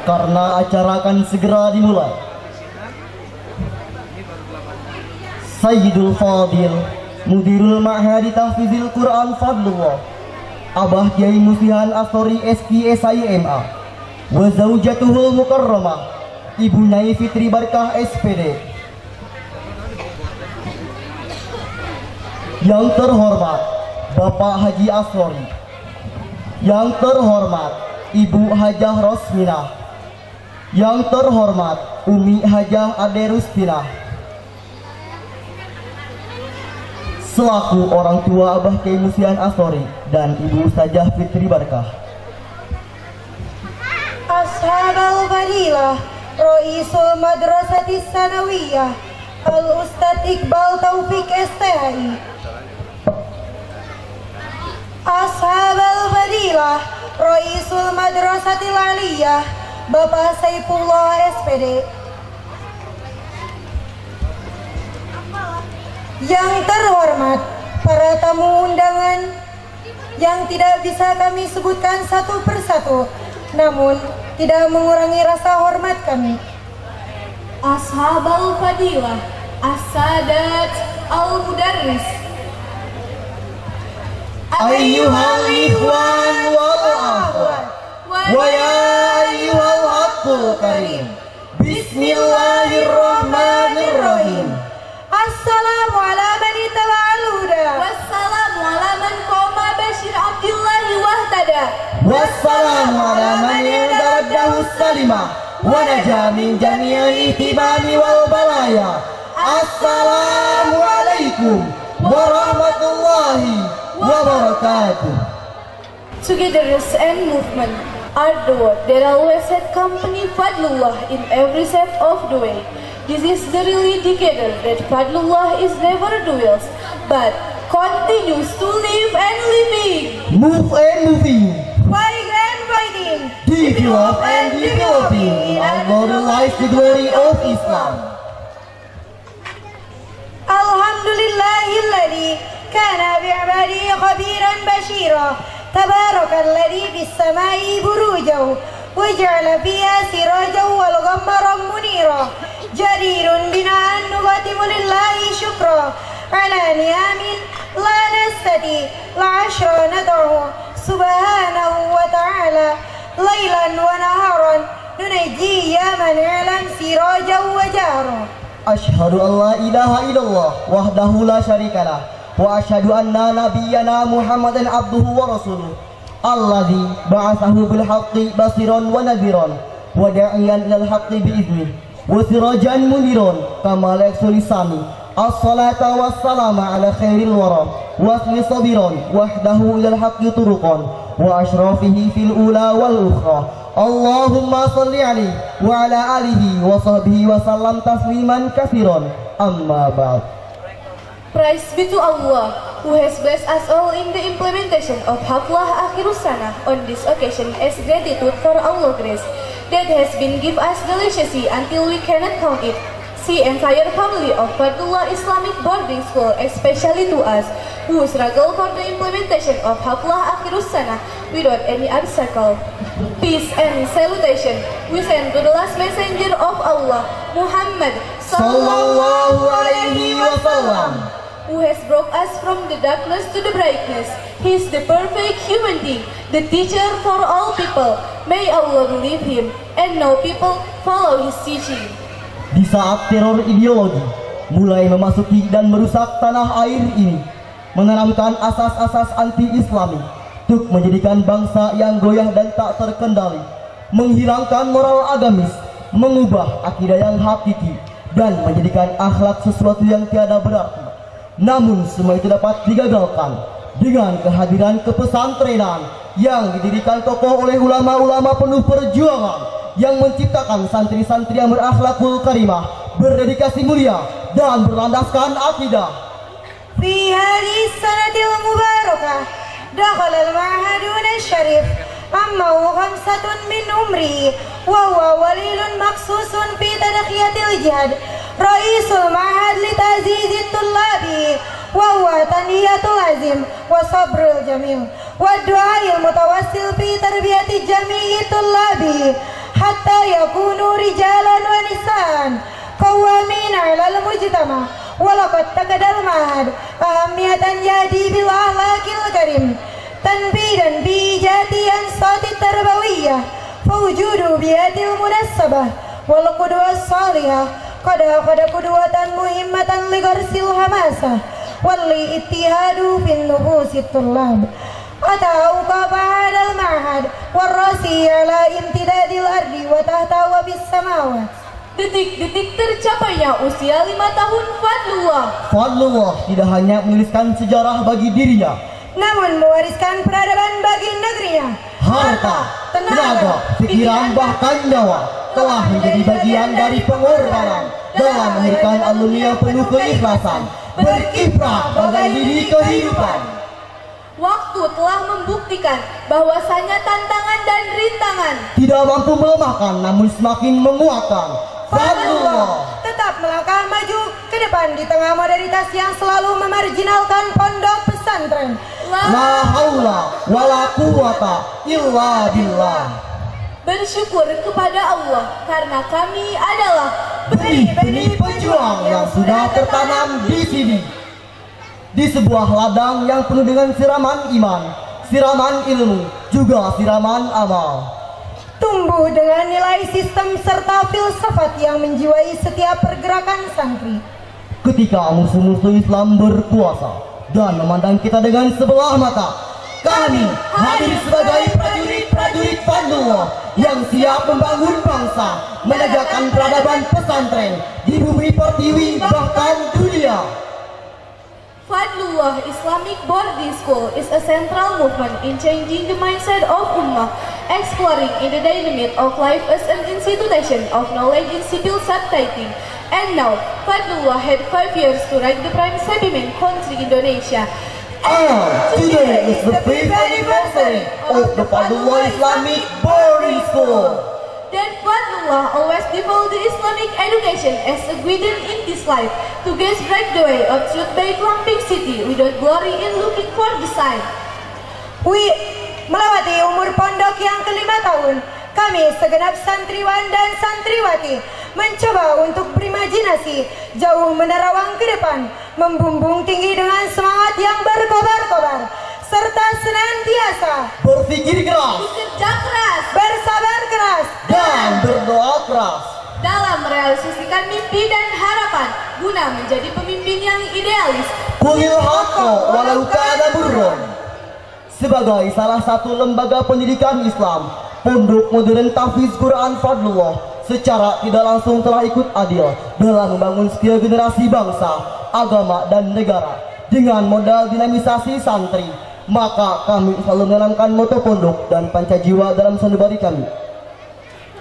karena acara akan segera dimulai. Sayyidul Fadil Mudirul Ma'hadi Tahfizil Quran Fadlullah Abah Kiai Musihan Astori SK SIMA wa zaujatuhul mukarramah Ibu Nyai Fitri Barkah SPD. Yang terhormat Bapak Haji Astori, yang terhormat Ibu Hajah Rosminah, yang terhormat Umi Hajah Ade Rustinah, selaku orang tua Abah Kiai Musihan Astori dan Ibu Ustazah Fitri Barkah. Ashabal Fadilah Roisul Madrasatis Sanawiyah Al-Ustadz Iqbal Taufik STHI. Ashabal Fadilah Roisul Madrasatil Aliyah Bapak Saifullah SPD. Yang terhormat para tamu undangan yang tidak bisa kami sebutkan satu persatu, namun tidak mengurangi rasa hormat kami. Ashabal Fadilah As-Sadat Al-Mudarris, Ayyuhal ikhwan wal akhwat wa ya ayyuhal haqqul karim. Bismillahirrahmanirrahim. Assalamu ala man ittaba'al huda wassalamu ala man qama Bashir Abdillah wahtada, Wassalamu ala man yadaddahu salimah wa naja min jami'il ihtibani wal balaya. Assalamu alaikum warahmatullahi wabarakatuh. Togetherness and movement are the word that always had company Fadlullah in every step of the way. This is the real indicator that Fadlullah is never dwells, but continues to live and living. Move and moving, fighting and fighting, develop and developing in immortalize the glory of Islam. Alhamdulillahilladzi kana bi'ibadihi khabiran bashira. Tabarakalladzi fis samai burujahu wa ja'ala fiha sirajan wal qamaran munira. Jarirun bina an nuqatimu lillahi syukra ala ni'amin la nastati la ashra nad'u subhanahu wa ta'ala laylan wa naharan nunajji ya man i'lan sirajan wa jahra. Asyhadu an la ilaha illallah wahdahu la syarikalah wa asyhadu anna nabiyyana Muhammadan abduhu wa rasuluh alladzi ba'athahu bil haqqi basiran wa nadhiran wa da'iyan ilal haqqi bi idzni wa sirajan muniran kama yaksul lisani. As-salata was-salama ala khairil wara wasli sabiran wahdahu ilal haqqi turuqan wa asyrafihi fil ula wal ukhra. Allahumma salli alaihi wa ala alihi wa sahbihi wa sallam tasliman katsiran. Amma ba'd. Praise be to Allah, who has blessed us all in the implementation of Haflah Akhirus Sanah on this occasion as gratitude for Allah's grace that has been given us deliciously until we cannot count it. The entire family of Fadlullah Islamic Boarding School, especially to us, who struggle for the implementation of Haflah Akhirus Sanah without any obstacle. Peace and salutation we send to the last messenger of Allah, Muhammad Sallallahu alaihi wasallam, who has brought us from the darkness to the brightness. He is the perfect human being, the teacher for all people. May Allah believe him and no people follow his teaching. di saat teror ideologi mulai memasuki dan merusak tanah air ini, menanamkan asas-asas anti-Islami untuk menjadikan bangsa yang goyah dan tak terkendali, menghilangkan moral agamis, mengubah akidah yang hakiki, dan menjadikan akhlak sesuatu yang tiada berarti. Namun semua itu dapat digagalkan dengan kehadiran kepesantrenan yang didirikan kokoh oleh ulama-ulama penuh perjuangan yang menciptakan santri-santri yang berakhlakul karimah, berdedikasi mulia, dan berlandaskan akidah. Fi hadhihi sanatil mubarakah dakhala al-ma'hadun asy-syarif amma khamsatun min umri wa huwa walilun maksusun fi tadkhiyatil jihad raisul ma'had li ta'zizit tullabi wa huwa taniyatul azim wa sabrul jamil wa du'ail mutawassil fi tarbiyati jami'i tullabi hatta yakunu rijalan wa nisaan qawamin 'ala al-mujtama' wa laqad takadal ma'ad ahamiyatan yadi bil akhlaqil karim tanbidan bi jati ansati tarbawiyah fawjudu bi hadil munassabah wal qudwah salihah qad qudwatan muhimmatan li gharsil hamasah wal ittihadu fin nufusit tullab atau qabadal ma'had warasi ala imtidadil ardi wa tahta wa bis samawat. Detik-detik tercapainya usia 5 tahun Fadlullah. Fadlullah tidak hanya menuliskan sejarah bagi dirinya, namun mewariskan peradaban bagi negerinya. Harta, tenaga, pikiran bahkan nyawa telah menjadi bagian dari pengorbanan dalam melahirkan alumni yang penuh keikhlasan, berkiprah bagai lidi kehidupan. Waktu telah membuktikan bahwasanya tantangan dan rintangan tidak mampu melemahkan namun semakin menguatkan. Fadlullah tetap melangkah maju ke depan di tengah modernitas yang selalu memarginalkan pondok pesantren. La haula wala quwata illa billah. Bersyukur kepada Allah karena kami adalah benih-benih pejuang yang sudah tertanam di sini, di sebuah ladang yang penuh dengan siraman iman, siraman ilmu, juga siraman amal. Tumbuh dengan nilai sistem serta filsafat yang menjiwai setiap pergerakan santri. Ketika musuh-musuh Islam berkuasa dan memandang kita dengan sebelah mata, kami hadir sebagai prajurit-prajurit Fadlullah yang siap membangun bangsa, menegakkan peradaban pesantren di bumi pertiwi bahkan dunia. Fadlullah Islamic Boarding School is a central movement in changing the mindset of Ummah, exploring in the dynamic of life as an institution of knowledge in civil subtitling. And now, Fadlullah had 5 years to write the prime supplement country Indonesia. Today is the 5th anniversary of the Fadlullah Islamic Boarding School. Then Fadlullah always devote the Islamic education as a guidance in this life to gaze break the way of truth by climbing city without glory in looking for the sign. Melewati umur pondok yang ke-5 tahun, kami segenap santriwan dan santriwati mencoba untuk berimajinasi jauh menerawang ke depan, membumbung tinggi dengan semangat yang berkobar-kobar, serta senantiasa berpikir keras, bekerja keras, bersabar keras, dan berdoa keras dalam merealisasikan mimpi dan harapan guna menjadi pemimpin yang idealis. Kulil haqqo walau kana burron. Sebagai salah satu lembaga pendidikan Islam, Pondok Modern Tahfiz Quran Fadlullah secara tidak langsung telah ikut adil dalam membangun skill generasi bangsa, agama, dan negara dengan modal dinamisasi santri. Maka kami selalu menanamkan moto pondok dan pancajiwa dalam sanubari kami.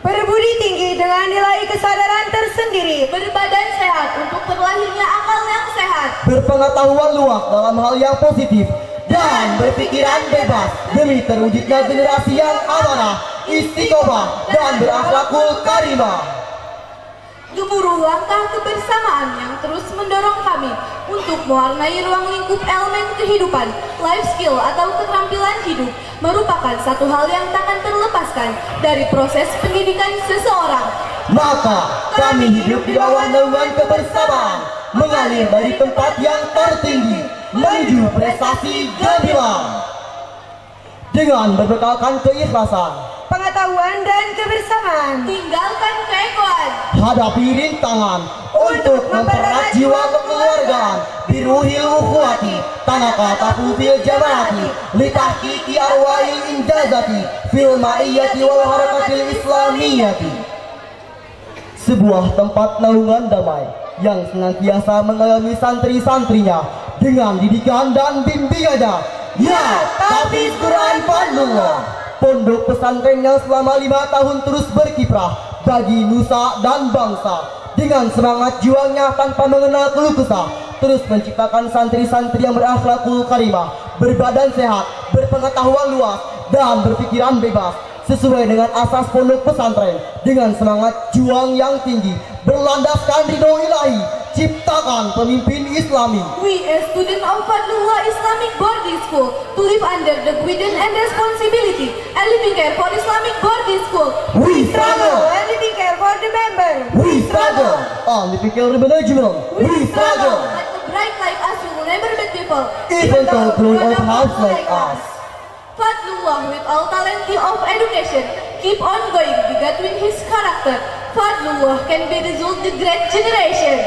Berbudi tinggi dengan nilai kesadaran tersendiri, Berbadan sehat untuk terlahirnya akal yang sehat, berpengetahuan luas dalam hal yang positif, dan berpikiran bebas demi terwujudnya generasi yang amanah, istiqomah, dan berakhlakul karimah. gemuruh langkah kebersamaan yang terus mendorong kami untuk mewarnai ruang lingkup elemen kehidupan. Life skill atau keterampilan hidup merupakan satu hal yang tak akan terlepaskan dari proses pendidikan seseorang. Maka kami hidup di bawah naungan kebersamaan, mengalir dari tempat yang tertinggi menuju prestasi gemilang. Dengan berbekalkan keikhlasan, pengetahuan, dan kebersamaan, Tinggalkan keegoan, hadapi rintangan untuk mempererat jiwa kekeluargaan, biruhil ukhuwati, tanaka tafu fil jamaati, litahqiqi arwahi injazati, fil ma'iyyati wal harakatil islamiyati. Sebuah tempat naungan damai yang senantiasa mengayomi santri-santrinya dengan didikan dan bimbingannya. Ya, Tahfiz Quran Fadlullah, pondok pesantren yang selama 5 tahun terus berkiprah bagi nusa dan bangsa. Dengan semangat juangnya tanpa mengenal keluh kesah, terus menciptakan santri-santri yang berakhlakul karimah, berbadan sehat, berpengetahuan luas, dan berpikiran bebas, sesuai dengan asas pondok pesantren, dengan semangat juang yang tinggi, berlandaskan ridho ilahi, ciptakan pemimpin Islami. We as students of Fadlullah Islamic Boarding School to live under the guidance and responsibility and living care for Islamic Boarding School. We struggle and living care for the member. We struggle on living care management. We struggle Like a bright like us will never meet people. even though grown up house like us. Fadlullah with all talent of education keep on going begetting his character. Fadlullah can be result the great generation.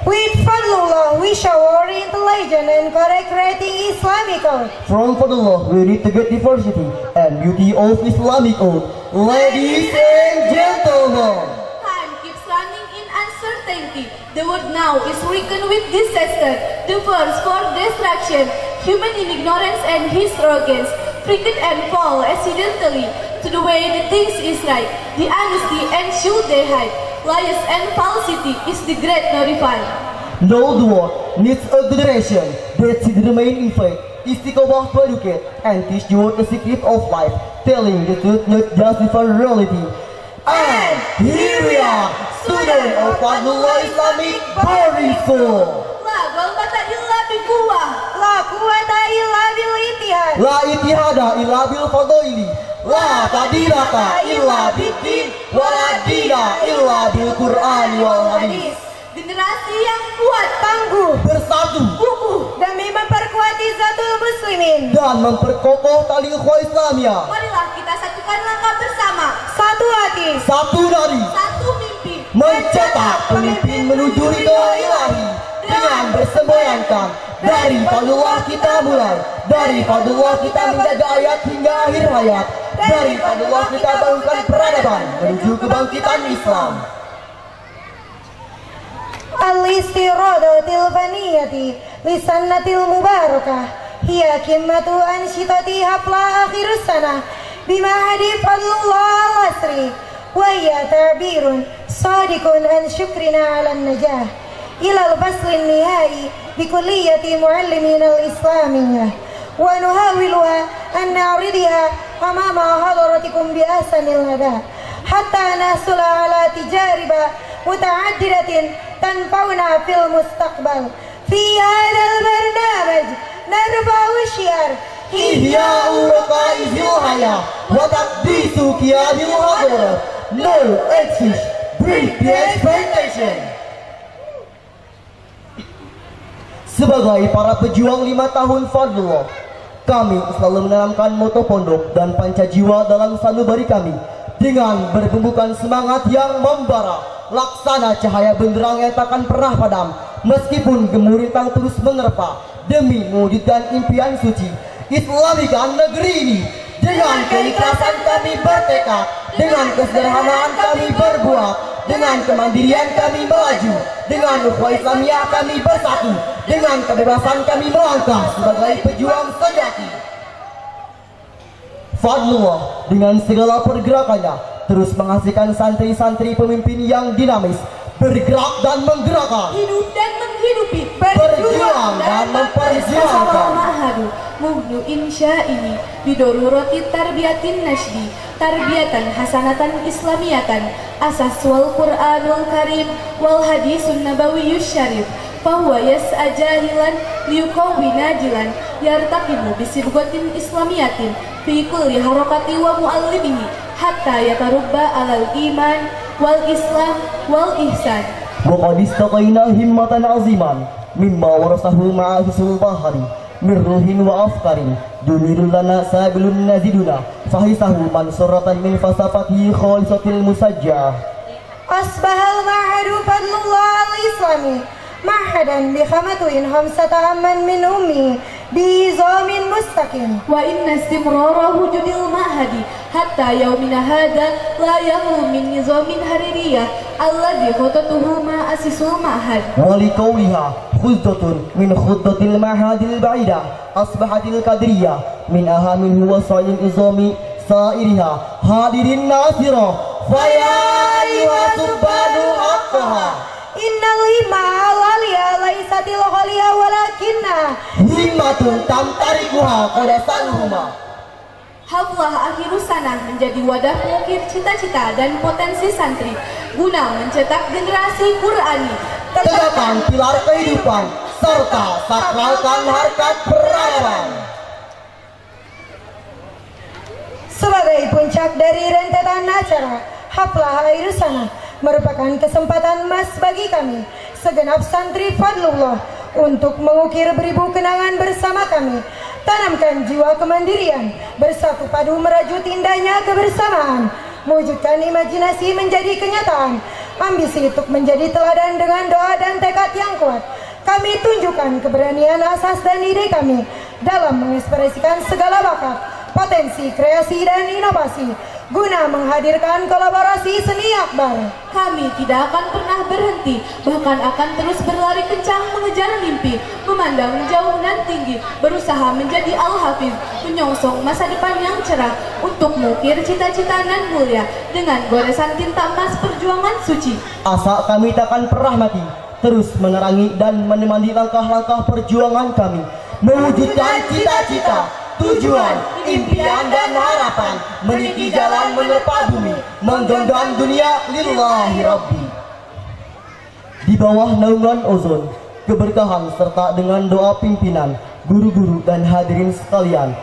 With Fadlullah, we show our intelligence and correct writing Islamic code. From Fadlullah, we need to get diversity and beauty of Islamic oath. Ladies and gentlemen, Time keeps running in uncertainty. The world now is stricken with disaster. The first for destruction, human in ignorance and his arrogance, frequent and fall accidentally to the way the things is right. The honesty and should they hide. Lies and falsity is the great glorified. no, the world needs a generation that should remain in faith, istiqomah to educate and teach you the secret of life, telling the truth not just before reality. And here we are, students of Fadlullah Islamic Boarding School. La golbata illa biquwah. La quwata illa bil ittihad. La itihada illa bil fadaili, la tadirata illa biddin, wa la dina illa bil Qur'an wal hadis. Generasi yang kuat, Tangguh Bersatu kukuh. demi memperkuat izzatul muslimin. dan memperkokoh tali ukhuwah Islamiyah. Marilah kita satukan langkah bersama. Satu hati. Satu dari Satu mimpi. mencetak pemimpin menuju ridho ilahi dengan bersemboyankan dari Fadlullah kita mulai, dari Fadlullah kita menjaga ayat hingga akhir hayat, dari Fadlullah kita bangunkan peradaban menuju kebangkitan Islam. Al-istiradatil faniyati lisannatil mubarakah hiya kimmatu ansyitati hafla akhirus sanah bimahadi Fadlullah al-asri wa hiya ta'birun sadiqun an syukrina ala najah ila al-faslin nihai bikulliyati muallimin al-islamiyah wa nuhawiluha an na'ridiha amama hadaratikum bi ahsanil nada hatta nasula ala tijariba muta'addidatin tanfa'una fil mustaqbal fi hadzal barnamij narfa'u syiar Ihya'u raqaizil hayah wa taqdisu qiyadil hadirah. No exist, break the expectation. Sebagai para pejuang 5 tahun Fadlullah, kami selalu menanamkan moto pondok dan panca jiwa dalam sanubari kami dengan berbumbukan semangat yang membara, laksana cahaya benderang yang takkan pernah padam, meskipun gemurintang terus menerpa demi mewujudkan impian suci Islamikan negeri ini. Dengan keikhlasan kami bertekad, dengan kesederhanaan kami berbuat, dengan kemandirian kami melaju, dengan ukhuwah Islamiyah kami bersatu, dengan kebebasan kami melangkah sebagai pejuang sejati. Fadlullah dengan segala pergerakannya terus menghasilkan santri-santri pemimpin yang dinamis, bergerak dan menggerakkan, Hidup dan menghidupi, berjuang dan memperjuangkan. Ma'hadu muhnu insya ini bidoruroti tarbiyatin nasdi tarbiyatan hasanatan islamiyatan asas wal Qur'anul karim wal hadisun nabawiyyus syarif fahuwa yas'a jahilan liyuqawi najilan yartaqibu bisibghatin islamiyatin fi kulli harakati wa muallimihi hatta yatarubba alal iman wal islam wal ihsan. وقد استقينا همة عظيما مما ورثه معاهد البحر من روح وأفكار دمير لنا سابل نزيدنا فحسه منصورة من فلسفته خالصة المسجعة. أصبح المعهد فضلullah al-islami معهدا بخمة 5 عاما من أمه بنظام مستقيم وإن استمرار وجود المعهد حتى يومنا هذا لا يخلو من نظام حريرية الذي خطته مؤسس المعهد. ولقولها خطة من خطة المعهد البعيدة أصبحت القدرية من أهم وسائل النظام سائرها هادر الناصرة فيا أيها سبحان حقها Innal himma al-aliyah laisatil ghaliyah walakinna himmatun tamtarikuha qadasaluhuma. Haflah Akhirus Sanah menjadi wadah pengukir cita-cita dan potensi santri guna mencetak generasi Qur'ani tegakkan pilar kehidupan, serta sakralkan harkat peradaban. Sebagai puncak dari rentetan acara Haflah Airusana merupakan kesempatan emas bagi kami segenap santri Fadlullah untuk mengukir beribu kenangan bersama kami. Tanamkan jiwa kemandirian, bersatu padu merajut indahnya kebersamaan, mewujudkan imajinasi menjadi kenyataan, ambisi untuk menjadi teladan dengan doa dan tekad yang kuat. Kami tunjukkan keberanian asas dan ide kami dalam mengekspresikan segala bakat, potensi, kreasi, dan inovasi guna menghadirkan kolaborasi seni akbar. Kami tidak akan pernah berhenti, bahkan akan terus berlari kencang mengejar mimpi, memandang jauh dan tinggi, berusaha menjadi Al-Hafiz, menyongsong masa depan yang cerah untuk mengukir cita-cita dan mulia dengan goresan tinta emas perjuangan suci. Asa kami takkan pernah mati, terus menerangi dan menemani langkah-langkah perjuangan kami, mewujudkan cita-cita, tujuan, impian dan harapan, meniti jalan menerpa bumi, menggenggam dunia lillahi rabbi. Di bawah naungan ozon, keberkahan serta dengan doa pimpinan, guru-guru dan hadirin sekalian,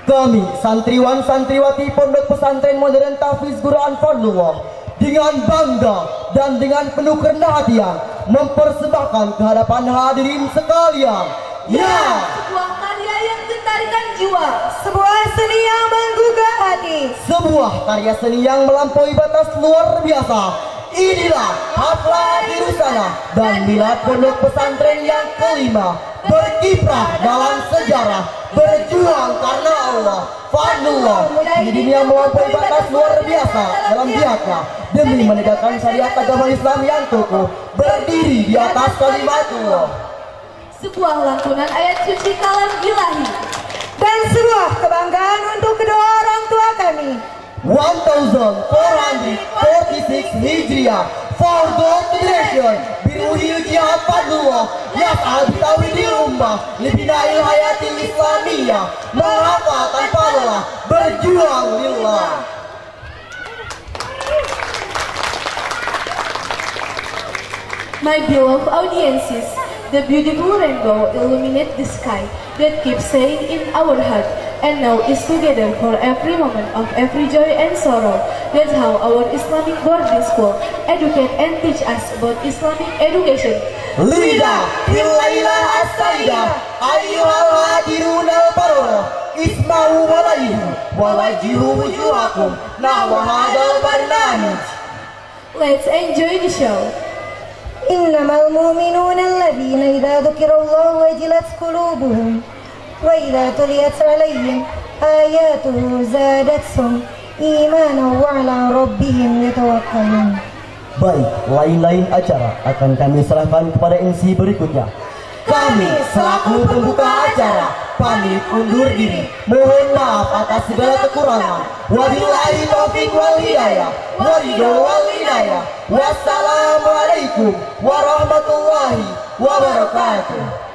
kami santriwan santriwati Pondok Pesantren Modern Tahfiz Quran Fadlullah dengan bangga dan dengan penuh kerendah hatian mempersembahkan kehadapan hadirin sekalian. Ya, sebuah karya yang gentarikan jiwa, sebuah seni yang menggugah hati, sebuah karya seni yang melampaui batas luar biasa. Inilah Haflah Airusana dan milad Pondok Pesantren yang kelima, berkiprah dalam sejarah, berjuang karena Allah. Fadlullah, ini yang melampaui batas luar biasa dalam jihadnya demi menegakkan syariat agama Islam yang kokoh, berdiri di atas kalimatullah. Sebuah lantunan ayat suci kalam ilahi, dan sebuah kebanggaan untuk kedua orang tua kami. 1446 Hijriah for God Federation Biruhil Jihad Fadlullah Yas'al Bitawidil Ummah Libinail Hayatil Islamiyah, menghafal tanpa lelah, berjuang lillah. My beloved audiences, the beautiful rainbow illuminates the sky that keeps saying in our heart and now is together for every moment of every joy and sorrow. That's how our Islamic boarding school educate and teach us about Islamic education. Lida Bilailah as-sayyidah ayyuhal hadirun al-bararah isma'u walaihu walajihu wujuhakum nahwa hadal barnamij. Let's enjoy the show. إنما المؤمنون الذين إذا ذكر الله وجلت قلوبهم وإذا تليت عليهم آياته زادتهم إيمانا وعلى ربهم يتوكلون. Baik, lain-lain acara akan kami serahkan kepada MC berikutnya. Kami selaku pembuka acara pamit undur diri. Mohon maaf atas segala kekurangan. Wabillahi taufiq wal hidayah. Waridho wal inayah. Wassalamualaikum warahmatullahi wabarakatuh.